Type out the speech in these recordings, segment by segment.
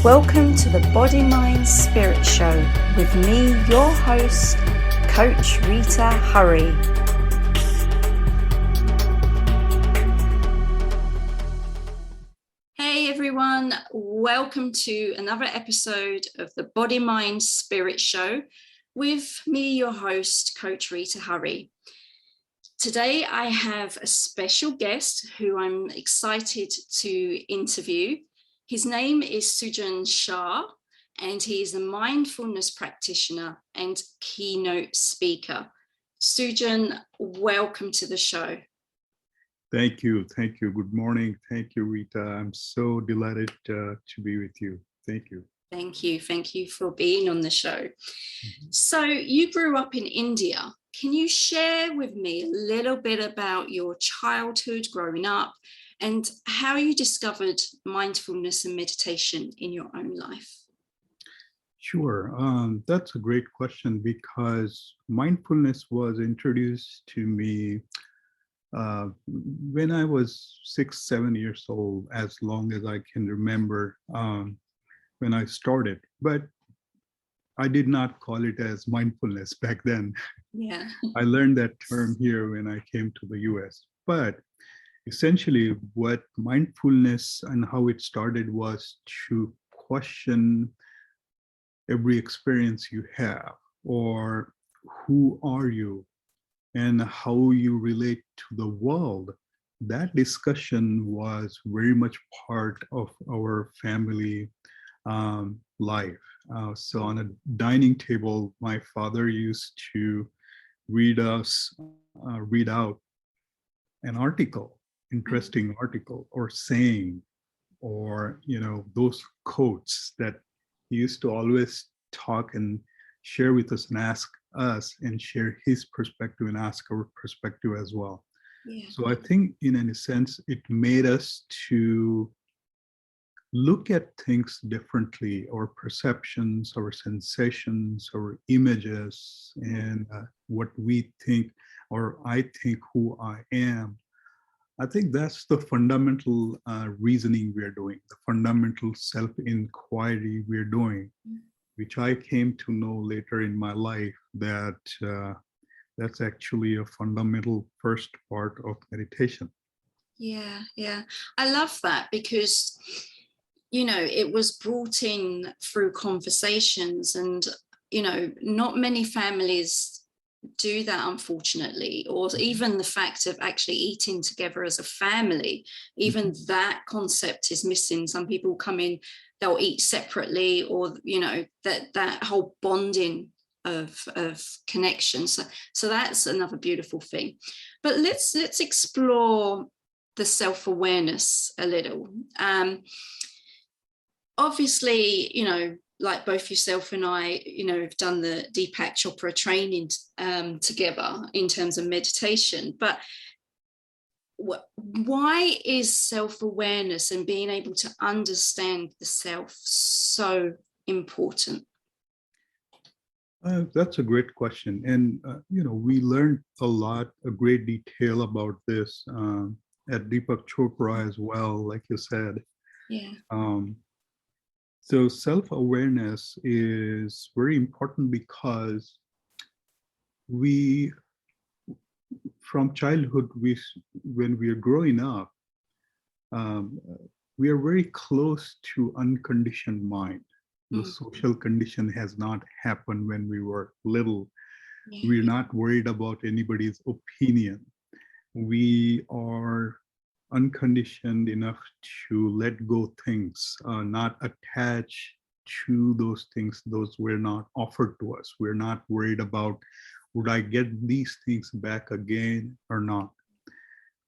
Welcome to the Body, Mind, Spirit Show with me, your host, Coach Rita Hurry. Hey everyone, welcome to another episode of the Body, Mind, Spirit Show with me, your host, Coach Rita Hurry. Today I have a special guest who I'm excited to interview. His name is Sujan Shah, and he is a mindfulness practitioner and keynote speaker. Sujan, welcome to the show. Thank you. Thank you. Good morning. Thank you, Rita. I'm so delighted to be with you. Thank you. Thank you. Thank you for being on the show. So you grew up in India. Can you share with me a little bit about your childhood growing up and how you discovered mindfulness and meditation in your own life? Sure. That's a great question because mindfulness was introduced to me when I was 6-7 years old, as long as I can remember when I started. But I did not call it as mindfulness back then. Yeah. I learned that term here when I came to the US. But essentially, what mindfulness and how it started was to question every experience you have, or who are you, and how you relate to the world. That discussion was very much part of our family life. So on a dining table, my father used to read out an article, interesting article or saying, or those quotes that he used to always talk and share with us and ask us and share his perspective and ask our perspective as well. Yeah. So I think in a sense it made us to look at things differently, our perceptions, our sensations, our images, and what we think, or I think who I am. I think that's the fundamental reasoning we're doing, the fundamental self-inquiry we're doing, which I came to know later in my life that that's actually a fundamental first part of meditation. Yeah. I love that because, it was brought in through conversations and, not many families do that, unfortunately, or even the fact of actually eating together as a family, even that concept is missing. Some people come in, they'll eat separately, or that whole bonding of connection. So that's another beautiful thing. But let's explore the self-awareness a little. Obviously, like both yourself and I, have done the Deepak Chopra training together in terms of meditation. But why is self-awareness and being able to understand the self so important? That's a great question. And, we learned a great detail about this at Deepak Chopra as well, like you said. Yeah. So self-awareness is very important because from childhood, when we are growing up, we are very close to unconditioned mind. The social condition has not happened when we were little. Yeah. We're not worried about anybody's opinion. We are unconditioned enough to let go things, not attach to those things. Those were not offered to us. We're not worried about, would I get these things back again or not?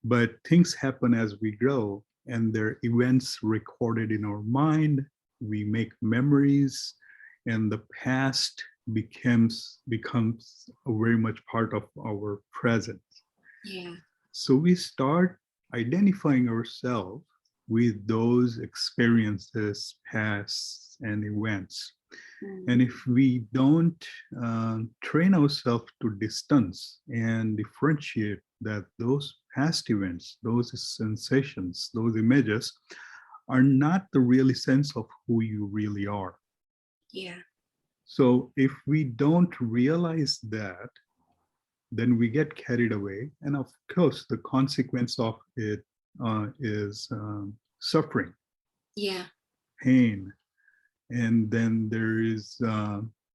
But things happen as we grow, and there are events recorded in our mind. We make memories, and the past becomes very much part of our present. Yeah. So we start identifying ourselves with those experiences, past and events. And if we don't train ourselves to distance and differentiate that those past events, those sensations, those images are not the real sense of who you really are. Yeah. So if we don't realize that, then we get carried away. And of course, the consequence of it is suffering, Yeah. pain. And then there is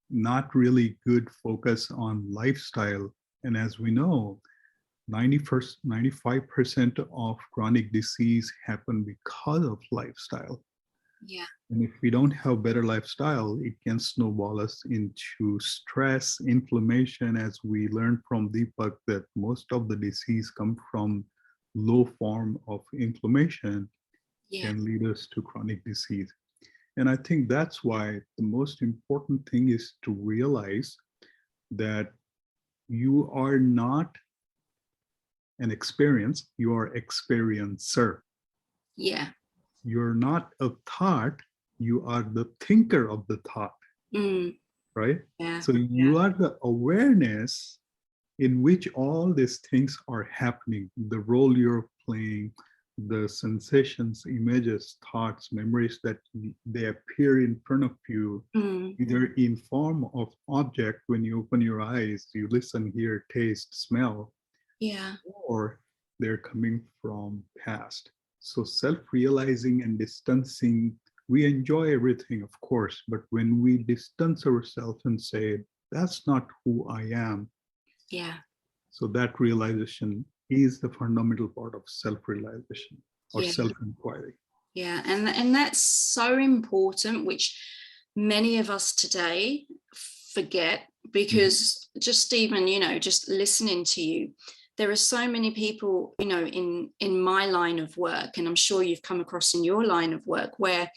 not really good focus on lifestyle. And as we know, 95% of chronic disease happen because of lifestyle. Yeah. And if we don't have better lifestyle, it can snowball us into stress, inflammation, as we learned from Deepak that most of the disease come from low form of inflammation, Yeah. can lead us to chronic disease. And I think that's why the most important thing is to realize that you are not an experience, you are experiencer. Yeah. You're not a thought, you are the thinker of the thought, right? Yeah. So you are the awareness in which all these things are happening, the role you're playing, the sensations, images, thoughts, memories that they appear in front of you, either in form of object when you open your eyes, you listen, hear, taste, smell, Yeah. or they're coming from past. So self-realizing and distancing, we enjoy everything, of course, but when we distance ourselves and say, that's not who I am. Yeah. So that realization is the fundamental part of self-realization or self-inquiry. Yeah. And that's so important, which many of us today forget, because just even, just listening to you, there are so many people, in my line of work, and I'm sure you've come across in your line of work, where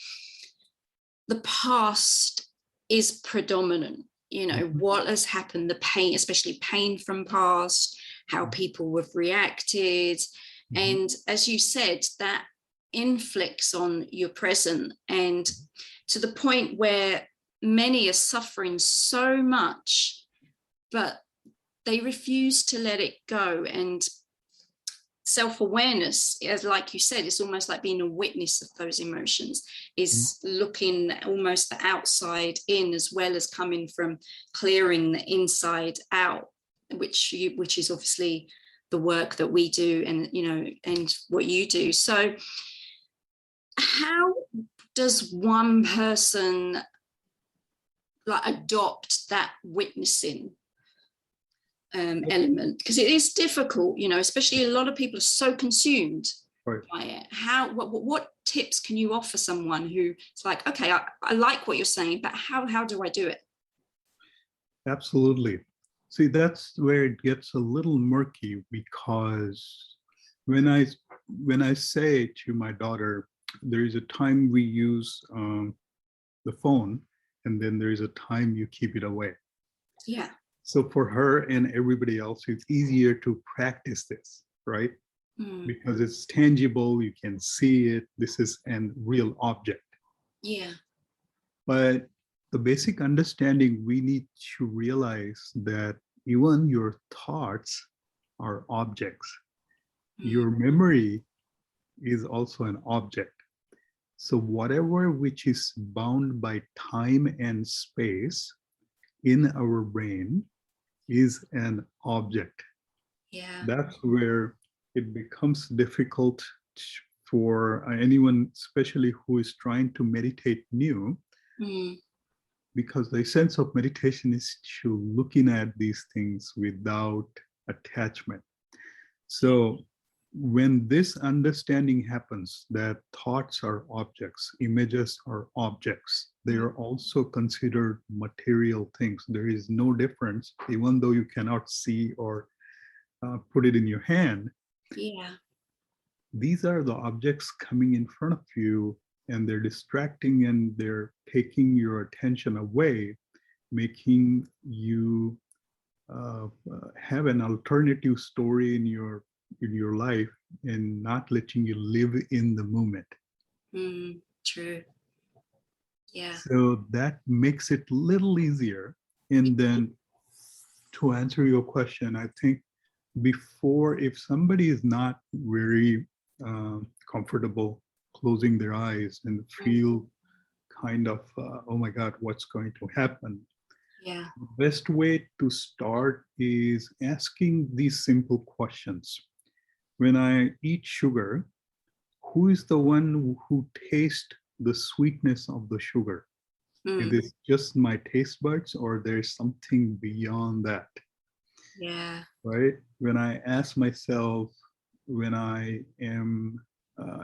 the past is predominant. What has happened, the pain, especially pain from past, how people have reacted. And as you said, that inflicts on your present, and to the point where many are suffering so much, but they refuse to let it go. And self-awareness, as like you said, it's almost like being a witness of those emotions, is looking almost the outside in, as well as coming from clearing the inside out, which is obviously the work that we do, and and what you do. So how does one person adopt that witnessing element? Because it is difficult, especially a lot of people are so consumed by it. What tips can you offer someone who's like, okay, I like what you're saying, but how do I do it? Absolutely. See, that's where it gets a little murky, because when I say to my daughter, there is a time we use the phone, and then there is a time you keep it away. Yeah. So for her and everybody else, it's easier to practice this, right? Because it's tangible, you can see it. This is a real object. Yeah. But the basic understanding, we need to realize that even your thoughts are objects. Your memory is also an object. So whatever which is bound by time and space in our brain is an object. Yeah. That's where it becomes difficult for anyone, especially who is trying to meditate new, because the essence of meditation is to looking at these things without attachment. So when this understanding happens that thoughts are objects, images are objects, they are also considered material things. There is no difference, even though you cannot see or put it in your hand. Yeah. These are the objects coming in front of you, and they're distracting and they're taking your attention away, making you have an alternative story in your life and not letting you live in the moment. True. Yeah. So that makes it a little easier. And then to answer your question, I think before, if somebody is not very comfortable closing their eyes and feel kind of, oh my God, what's going to happen? Yeah. The best way to start is asking these simple questions. When I eat sugar, who is the one who tastes the sweetness of the sugar? Is it just my taste buds, or there's something beyond that? Yeah. Right? When I ask myself, when I am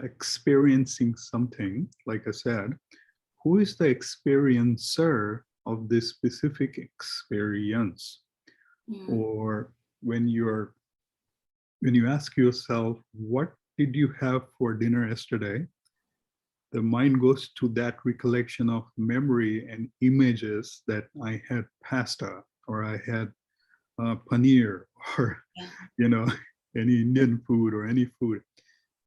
experiencing something, like I said, who is the experiencer of this specific experience? Or when you ask yourself, what did you have for dinner yesterday? The mind goes to that recollection of memory and images that I had pasta, or I had paneer, or you know, any Indian food or any food.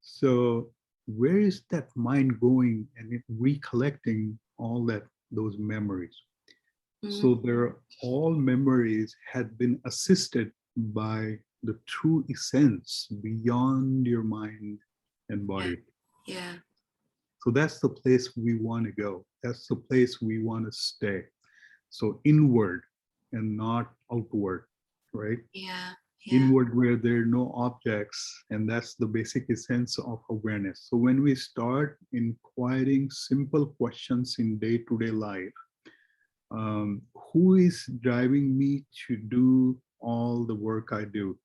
So where is that mind going and recollecting all those memories? So they're all memories had been assisted by the true essence beyond your mind and body. Yeah. So that's the place we want to go. That's the place we want to stay. So inward and not outward, right? Yeah. Inward, where there are no objects, and that's the basic essence of awareness. So when we start inquiring simple questions in day-to-day life, who is driving me to do all the work I do?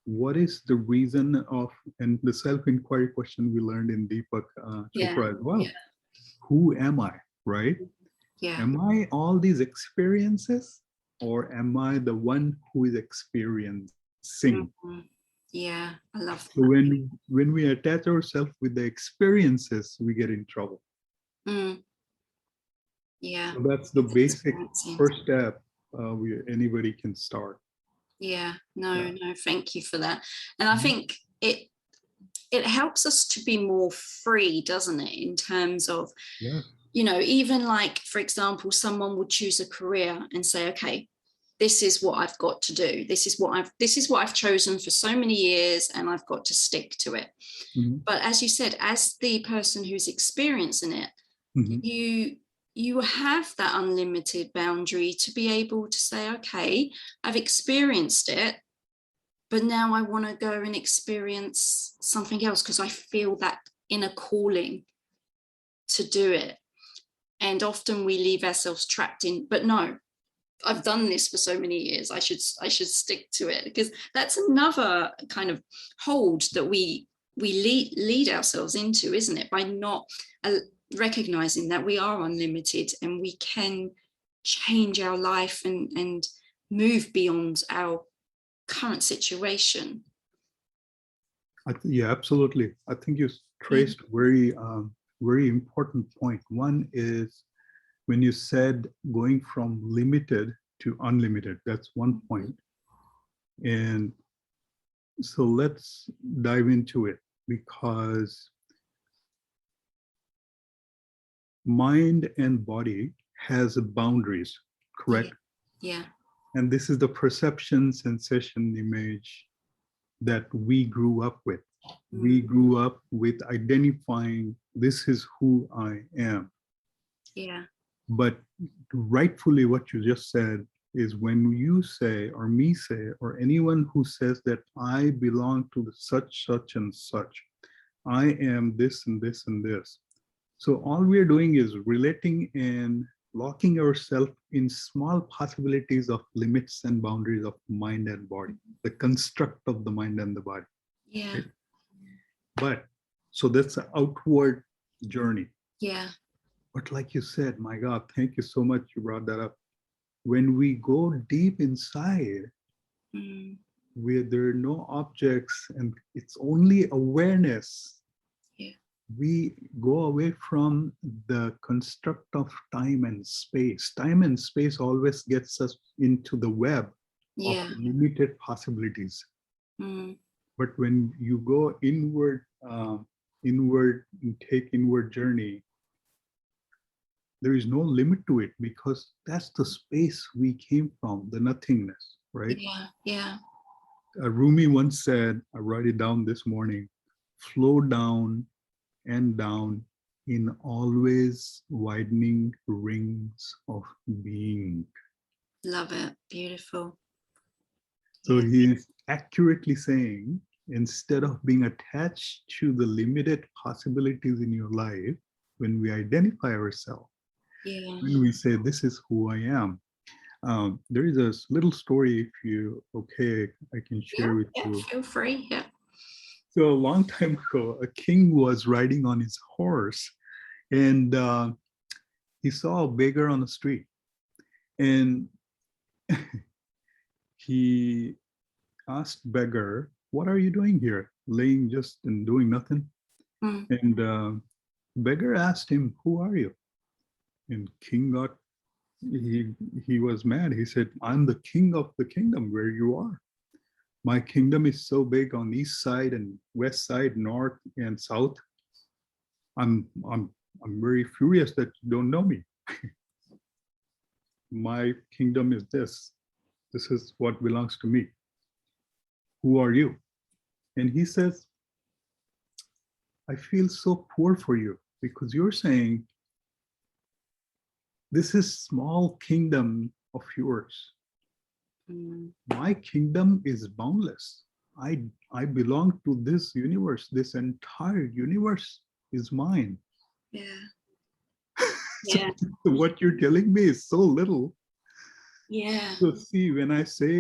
What is the reason of, and the self-inquiry question we learned in Deepak Chopra as well. Who am I, right? Yeah. Am I all these experiences, or am I the one who is experiencing? Yeah, I love that. So when we attach ourselves with the experiences, we get in trouble. Yeah. So that's the basic first step anybody can start. Yeah, no, thank you for that. And I think it helps us to be more free, doesn't it, in terms of, you know, even like, for example, someone would choose a career and say, okay, this is what I've got to do. This is what I've chosen for so many years, and I've got to stick to it. But as you said, as the person who's experiencing it, you have that unlimited boundary to be able to say, okay, I've experienced it, but now I want to go and experience something else because I feel that inner calling to do it. And often we leave ourselves trapped in, but no, I've done this for so many years, I should stick to it, because that's another kind of hold that we lead ourselves into, isn't it, by not recognizing that we are unlimited and we can change our life and move beyond our current situation. Yeah, absolutely. I think you traced very important point. One is when you said going from limited to unlimited, that's one point. And so let's dive into it, because mind and body has boundaries, correct? Yeah. And this is the perception, sensation, image that we grew up with. We grew up with identifying this is who I am. Yeah. But rightfully what you just said is, when you say, or me say, or anyone who says that I belong to such and such, I am this and this and this. So all we're doing is relating and locking ourselves in small possibilities of limits and boundaries of mind and body, the construct of the mind and the body. Yeah. Right? But so that's an outward journey. Yeah. But like you said, my God, thank you so much. You brought that up. When we go deep inside, where there are no objects and it's only awareness, we go away from the construct of time and space. Time and space always gets us into the web of limited possibilities. But when you go inward, take inward journey, there is no limit to it, because that's the space we came from, the nothingness, right? Yeah. Rumi once said, I write it down this morning, flow down and down in always widening rings of being. Love it. Beautiful. So Yeah. he's accurately saying, instead of being attached to the limited possibilities in your life, when we identify ourselves, Yeah. when we say, this is who I am. There is a little story, if you okay, I can share with you. Feel free. Yeah. So a long time ago, a king was riding on his horse, and he saw a beggar on the street, and he asked beggar, "What are you doing here? Laying just and doing nothing?" Mm. And beggar asked him, "Who are you?" And king got he was mad. He said, "I'm the king of the kingdom where you are. My kingdom is so big on east side and west side, north and south. I'm very furious that you don't know me. My kingdom is this. This is what belongs to me. Who are you?" And he says, "I feel so poor for you because you're saying this is small kingdom of yours. Mm. My kingdom is boundless. I belong to this universe. This entire universe is mine. Yeah. So Yeah. what you're telling me is so little." Yeah. So see, when I say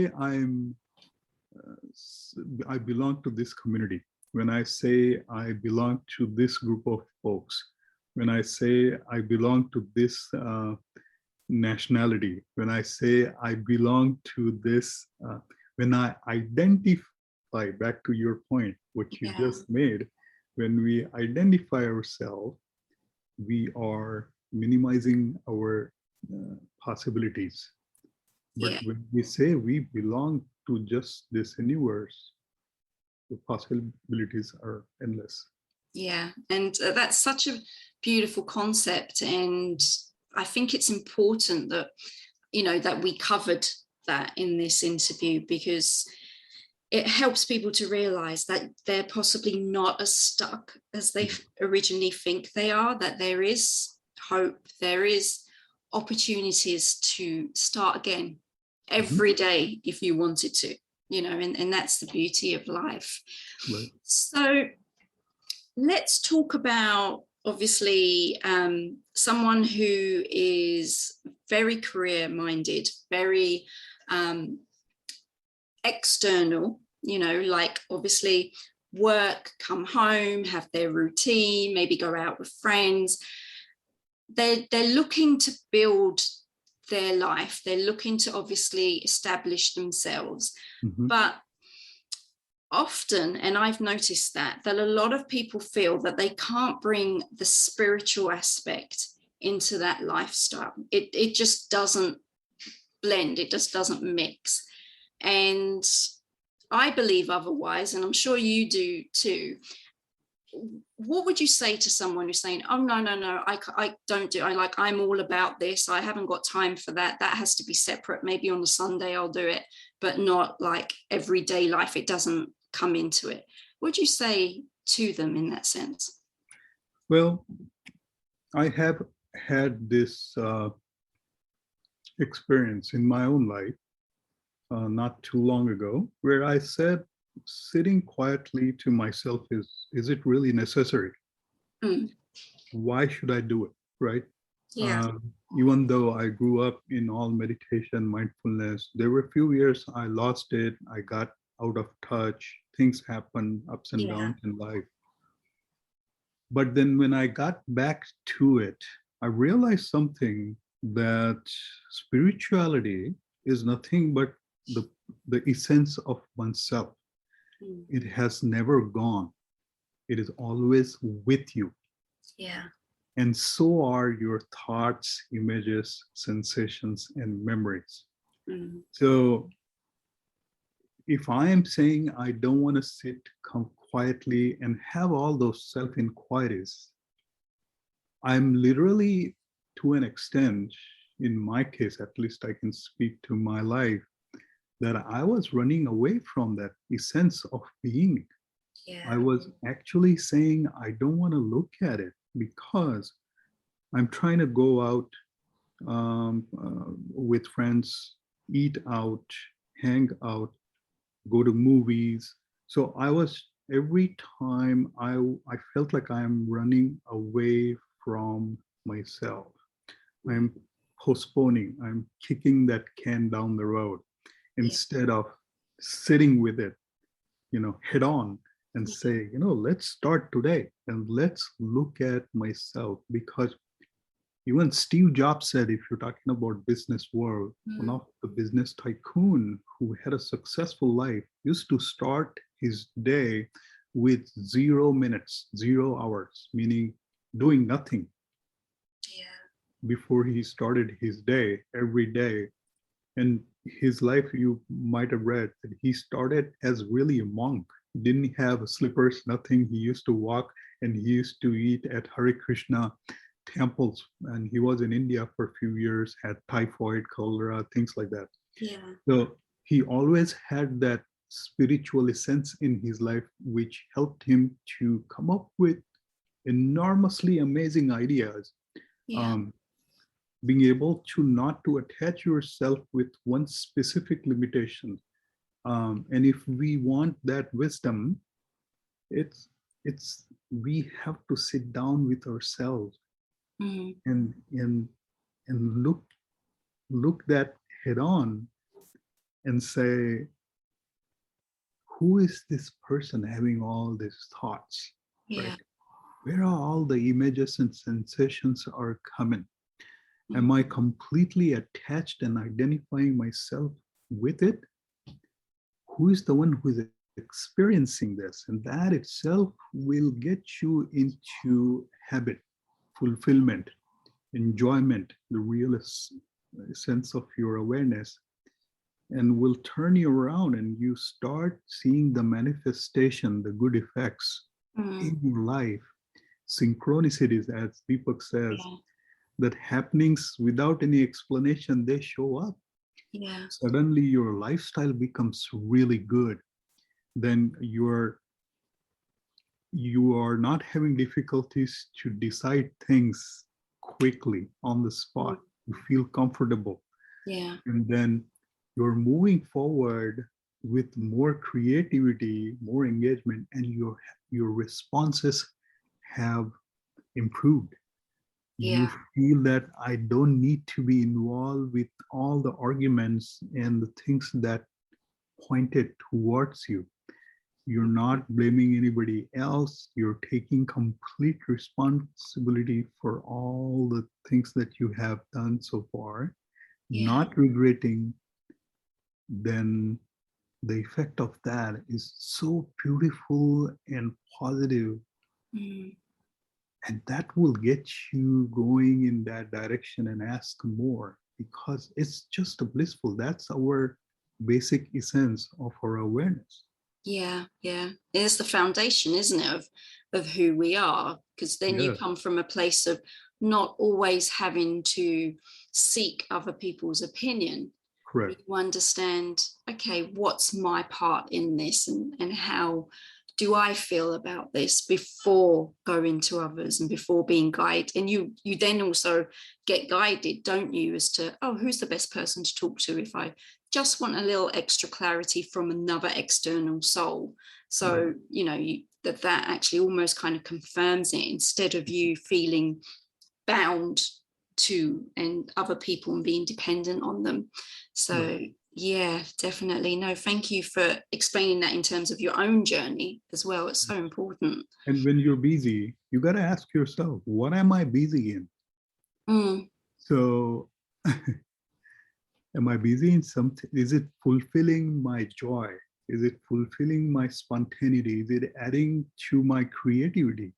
I belong to this community, when I say I belong to this group of folks, when I say I belong to this nationality, when I say I belong to this, when I identify, back to your point, what you Yeah. just made, when we identify ourselves, we are minimizing our possibilities. But Yeah. when we say we belong to just this universe, the possibilities are endless. Yeah. And that's such a beautiful concept. And I think it's important that, that we covered that in this interview, because it helps people to realize that they're possibly not as stuck as they originally think they are, that there is hope, there is opportunities to start again every day if you wanted to, and that's the beauty of life. Right. So let's talk about, obviously, someone who is very career minded, very external, like obviously work, come home, have their routine, maybe go out with friends. They're looking to build their life. They're looking to obviously establish themselves. Mm-hmm. But often, and I've noticed that a lot of people feel that they can't bring the spiritual aspect into that lifestyle. It just doesn't blend. It just doesn't mix. And I believe otherwise, and I'm sure you do too. What would you say to someone who's saying, "Oh, no, I don't do, I'm all about this. I haven't got time for that. That has to be separate. Maybe on a Sunday I'll do it, but not like everyday life. It doesn't come into it." What would you say to them in that sense? Well, I have had this experience in my own life not too long ago, where I said, sitting quietly to myself, is it really necessary? Mm. Why should I do it? Right? Yeah. Even though I grew up in all meditation, mindfulness, there were a few years I lost it. I got out of touch. Things happen, ups and Yeah. downs in life. But then when I got back to it, I realized something, that spirituality is nothing but the essence of oneself. Mm. It has never gone. It is always with you. Yeah. And so are your thoughts, images, sensations, and memories. Mm. So if I am saying I don't want to sit quietly and have all those self-inquiries, I'm literally, to an extent, in my case, at least I can speak to my life, that I was running away from that essence of being. Yeah. I was actually saying, I don't want to look at it because I'm trying to go out with friends, eat out, hang out, go to movies. So I was every time I felt like I'm running away from myself. I'm postponing, I'm kicking that can down the road Yeah. instead of sitting with it, head on and say, let's start today and let's look at myself. Because even Steve Jobs said, if you're talking about business world, one of the business tycoon who had a successful life used to start his day with 0 minutes, 0 hours, meaning doing nothing Yeah. before he started his day every day. And his life, you might have read that he started as really a monk, didn't have slippers, nothing. He used to walk and he used to eat at Hare Krishna temples. And he was in India for a few years, had typhoid, cholera, things like that. Yeah. So he always had that spiritual essence in his life, which helped him to come up with enormously amazing ideas. Yeah. Um, being able to not to attach yourself with one specific limitation. And if we want that wisdom, it's we have to sit down with ourselves Mm. and look that head on and say, who is this person having all these thoughts, Yeah. right? Where are all the images and sensations are coming? Mm. Am I completely attached and identifying myself with it? Who is the one who is experiencing this? And that itself will get you into habit, fulfillment, enjoyment, the real sense of your awareness, and will turn you around and you start seeing the manifestation, the good effects Mm. in your life. Synchronicities, as Deepak says, Yeah. that happenings without any explanation, they show up. Yeah. Suddenly your lifestyle becomes really good. Then you are not having difficulties to decide things quickly on the Mm. spot. You feel comfortable. Yeah. And then you're moving forward with more creativity, more engagement, and your responses have improved. You Yeah. feel that I don't need to be involved with all the arguments and the things that pointed towards you. You're not blaming anybody else. You're taking complete responsibility for all the things that you have done so far, Yeah. not regretting. Then the effect of that is so beautiful and positive, Mm. and that will get you going in that direction and ask more, because it's just a blissful. That's our basic essence of our awareness. Yeah. Yeah. It's the foundation, isn't it, of who we are? Because then you Yes, come from a place of not always having to seek other people's opinion. You correct. understand, okay, what's my part in this, and how do I feel about this before going to others and before being guided. And you then also get guided, don't you, as to, oh, who's the best person to talk to if I just want a little extra clarity from another external soul. Right. So that actually almost kind of confirms it, instead of you feeling bound to and other people and being dependent on them. Right. So yeah, definitely. No, thank you for explaining that in terms of your own journey as well. It's so important. And when you're busy, you got to ask yourself, what am I busy in? Mm. So, am I busy in something? Is it fulfilling my joy? Is it fulfilling my spontaneity? Is it adding to my creativity?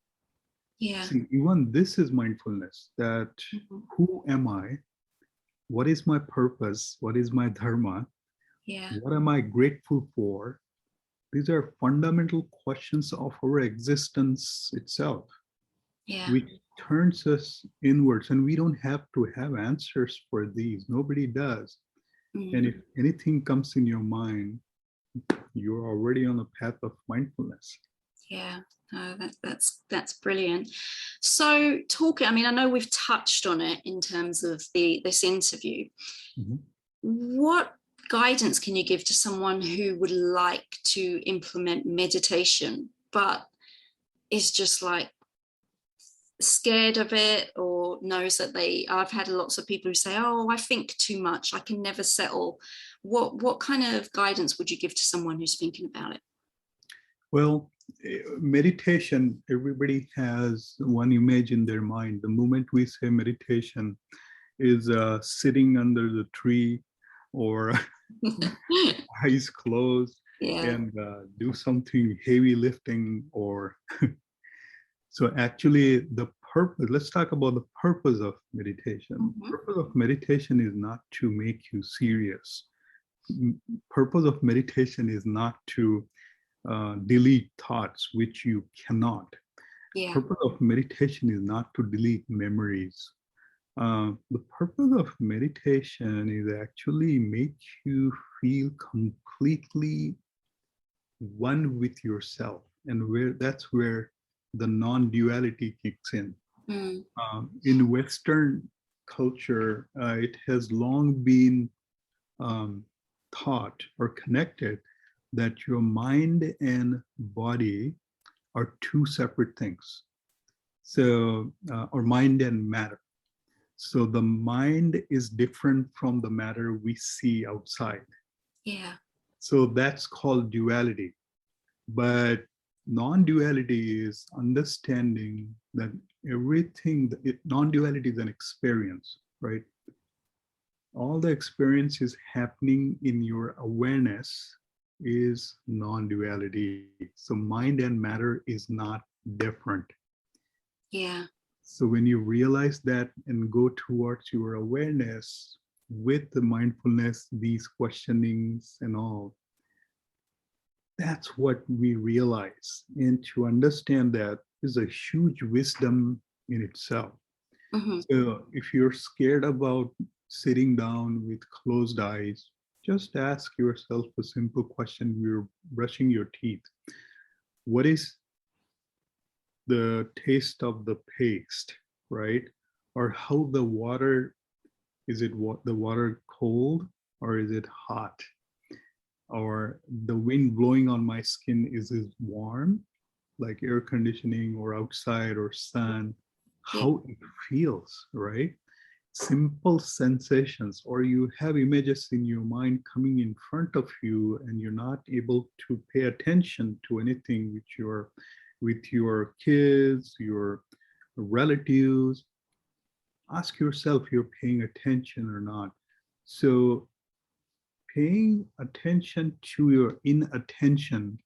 Yeah. See, even this is mindfulness, that Mhm. who am I? What is my purpose? What is my dharma? Yeah. What am I grateful for? These are fundamental questions of our existence itself, Yeah. which turns us inwards. And we don't have to have answers for these. Nobody does. And Mm. if anything comes in your mind, you're already on the path of mindfulness. Yeah. No, that's brilliant. So I mean, I know we've touched on it in terms of this interview. Mm-hmm. What guidance can you give to someone who would like to implement meditation, but is just like scared of it, or knows that I've had lots of people who say, oh, I think too much, I can never settle. What kind of guidance would you give to someone who's thinking about it? Well, meditation, everybody has one image in their mind. The moment we say meditation is sitting under the tree or eyes closed Yeah. and do something heavy lifting or so actually the purpose, let's talk about the purpose of meditation. Mm-hmm. Purpose of meditation is not to make you serious. Purpose of meditation is not to delete thoughts which you cannot. Yeah. Purpose of meditation is not to delete memories. The purpose of meditation is actually make you feel completely one with yourself, and that's where the non-duality kicks in. Mm. In Western culture, it has long been taught or connected that your mind and body are two separate things. So, or mind and matter. So the mind is different from the matter we see outside. Yeah. So that's called duality. But non-duality is understanding that everything, non-duality is an experience, right? All the experience is happening in your awareness is non-duality. So mind and matter is not different. Yeah. So when you realize that and go towards your awareness with the mindfulness, these questionings and all, that's what we realize. And to understand that is a huge wisdom in itself. Mm-hmm. So if you're scared about sitting down with closed eyes, just ask yourself a simple question. You're brushing your teeth. What is the taste of the paste, right? Or how the water, is it the water cold or is it hot? Or the wind blowing on my skin, is it warm, like air conditioning or outside or sun? Yeah. How it feels, right? Simple sensations, or you have images in your mind coming in front of you and you're not able to pay attention to anything with your kids, your relatives. Ask yourself if you're paying attention or not. So paying attention to your inattention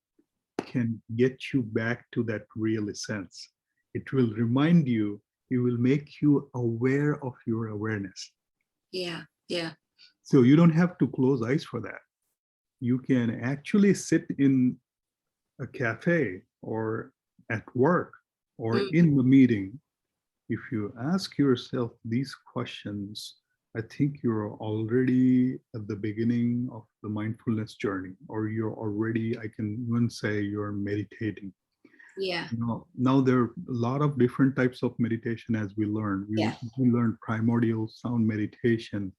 can get you back to that real essence. It will remind you, it will make you aware of your awareness. Yeah. Yeah. So you don't have to close eyes for that. You can actually sit in a cafe or at work or Mm. in the meeting. If you ask yourself these questions, I think you're already at the beginning of the mindfulness journey, or you're already, I can even say you're meditating. Yeah. Now there are a lot of different types of meditation as we learn. Yeah. We learn primordial sound meditation,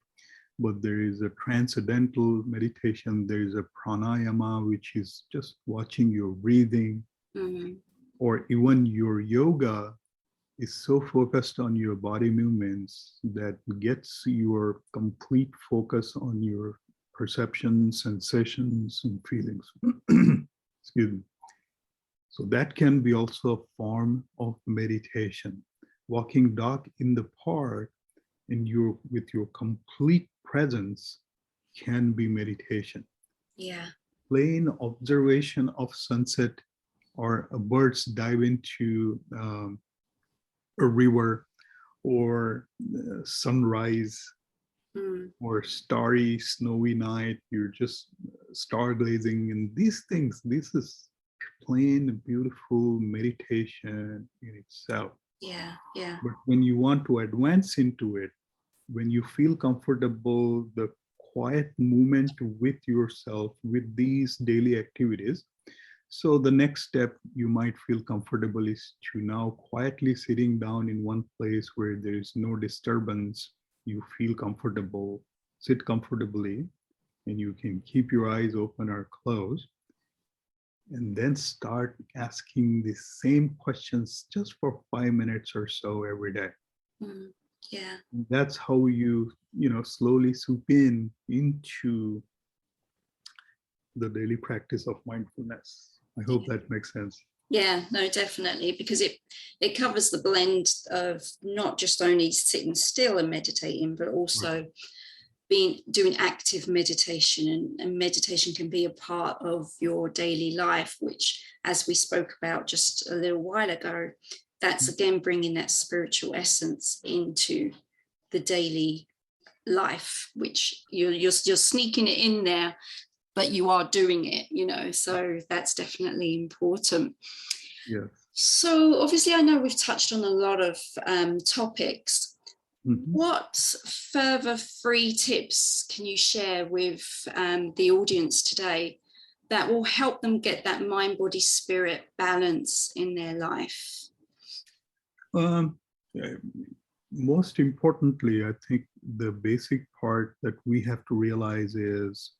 but there is a transcendental meditation. There is a pranayama, which is just watching your breathing, Mm-hmm. or even your yoga is so focused on your body movements that gets your complete focus on your perceptions, sensations, and feelings. Excuse me. So that can be also a form of meditation. Walking dog in the park and with your complete presence can be meditation. Yeah. Plain observation of sunset or birds dive into a river or sunrise Mm. or starry snowy night, you're just stargazing, and these things, this is plain beautiful meditation in itself. Yeah. Yeah. But when you want to advance into it, when you feel comfortable, the quiet movement with yourself with these daily activities, So the next step you might feel comfortable is to now quietly sitting down in one place where there is no disturbance. You feel comfortable, sit comfortably, and you can keep your eyes open or closed. And then start asking the same questions just for 5 minutes or so every day. Yeah. That's how you slowly soup into the daily practice of mindfulness. I hope that makes sense. Yeah, no, definitely, because it covers the blend of not just only sitting still and meditating, but also doing active meditation, and meditation can be a part of your daily life, which, as we spoke about just a little while ago, that's again bringing that spiritual essence into the daily life, which you're sneaking it in there, but you are doing it, so that's definitely important. Yes. So obviously I know we've touched on a lot of topics. What further free tips can you share with the audience today that will help them get that mind, body, spirit balance in their life? Most importantly, I think the basic part that we have to realize is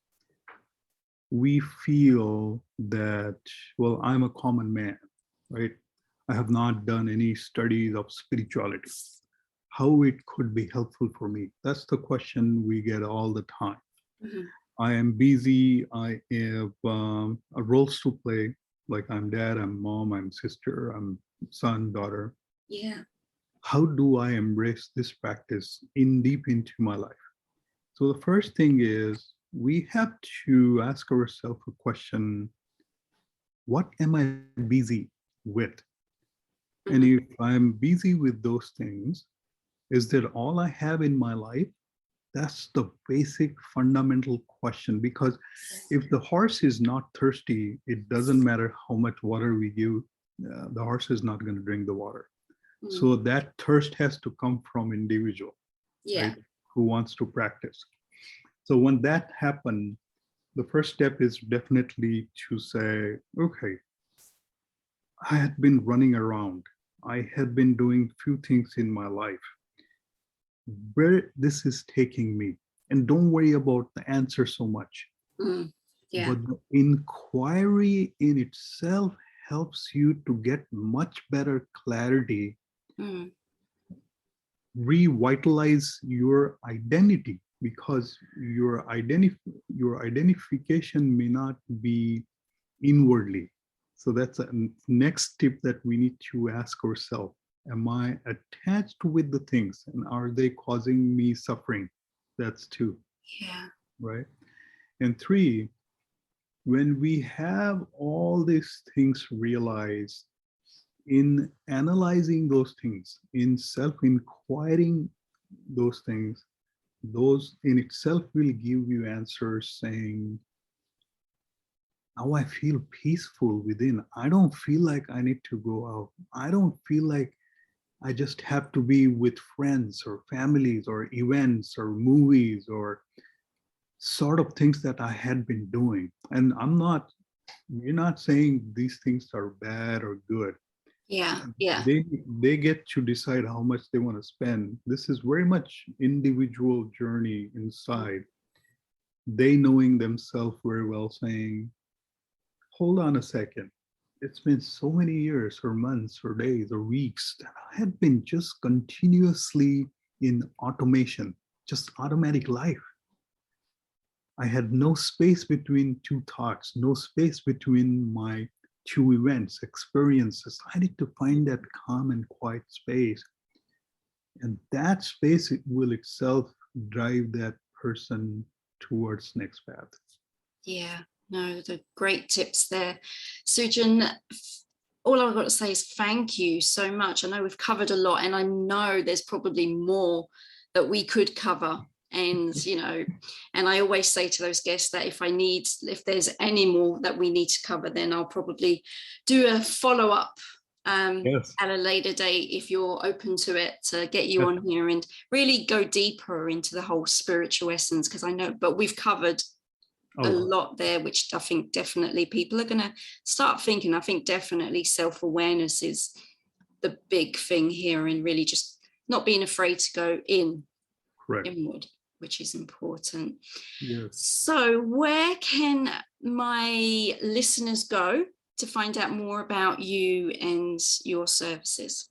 we feel that, well, I'm a common man, right? I have not done any studies of spirituality. How it could be helpful for me? That's the question we get all the time. I am busy. I have roles to play. Like I'm dad, I'm mom, I'm sister, I'm son, daughter. Yeah. How do I embrace this practice deep into my life? So the first thing is we have to ask ourselves a question: what am I busy with? And if I'm busy with those things, is that all I have in my life? That's the basic fundamental question, because if the horse is not thirsty, it doesn't matter how much water we give, the horse is not going to drink the water. So that thirst has to come from individual, right, who wants to practice. So when that happens, the first step is definitely to say, okay, I had been running around. I had been doing few things in my life. Where this is taking me, and don't worry about the answer so much. But the inquiry in itself helps you to get much better clarity, revitalize your identity, because your identification may not be inwardly. So that's a next tip that we need to ask ourselves. Am I attached with the things, and are they causing me suffering? That's 2. Yeah. Right? And 3, when we have all these things realized, in analyzing those things, in self-inquiring those things, those in itself will give you answers saying, now I feel peaceful within. I don't feel like I need to go out. I don't feel like I just have to be with friends or families or events or movies or sort of things that I had been doing. And we're not saying these things are bad or good. Yeah. Yeah. They get to decide how much they want to spend. This is very much individual journey inside. They knowing themselves very well, saying, hold on a second. It's been so many years or months or days or weeks that I had been just continuously in automation, just automatic life. I had no space between 2 thoughts, no space between my 2 events, experiences. I need to find that calm and quiet space. And that space will itself drive that person towards next path. Yeah, no, the great tips there. Sujan, all I've got to say is thank you so much. I know we've covered a lot, and I know there's probably more that we could cover. And, and I always say to those guests that if there's any more that we need to cover, then I'll probably do a follow-up Yes. at a later date, if you're open to it, to get you on here and really go deeper into the whole spiritual essence, because I know, but we've covered a lot there, which I think definitely people are going to start thinking. I think definitely self-awareness is the big thing here, and really just not being afraid to go inward, which is important. Yes. So where can my listeners go to find out more about you and your services?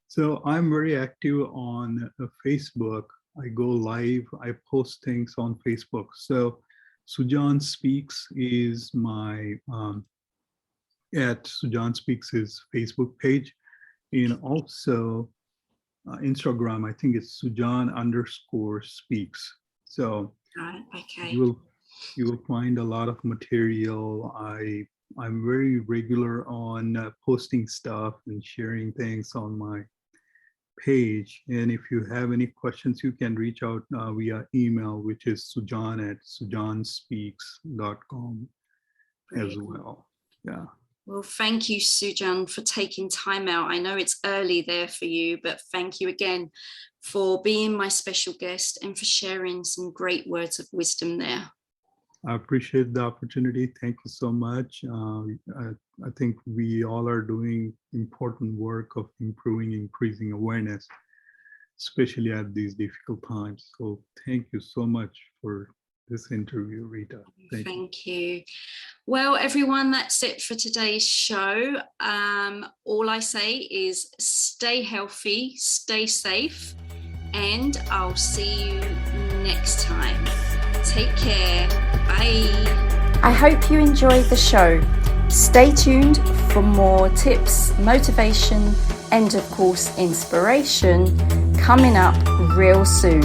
So I'm very active on Facebook. I go live, I post things on Facebook. So Sujan Speaks is my, at Sujan Speaks is Facebook page. And also Instagram, I think it's Sujan_speaks. So okay. you will find a lot of material. I'm very regular on posting stuff and sharing things on my page. And if you have any questions, you can reach out via email, which is sujan@sujanspeaks.com as well. Yeah. Well, thank you, Sujan, for taking time out. I know it's early there for you, but thank you again for being my special guest and for sharing some great words of wisdom there. I appreciate the opportunity. Thank you so much. I think we all are doing important work of increasing awareness, especially at these difficult times. So thank you so much for this interview, Rita. Thank you. Well, everyone, that's it for today's show. All I say is stay healthy, stay safe, and I'll see you next time. Take care. Bye. I hope you enjoyed the show. Stay tuned for more tips, motivation, and of course, inspiration coming up real soon.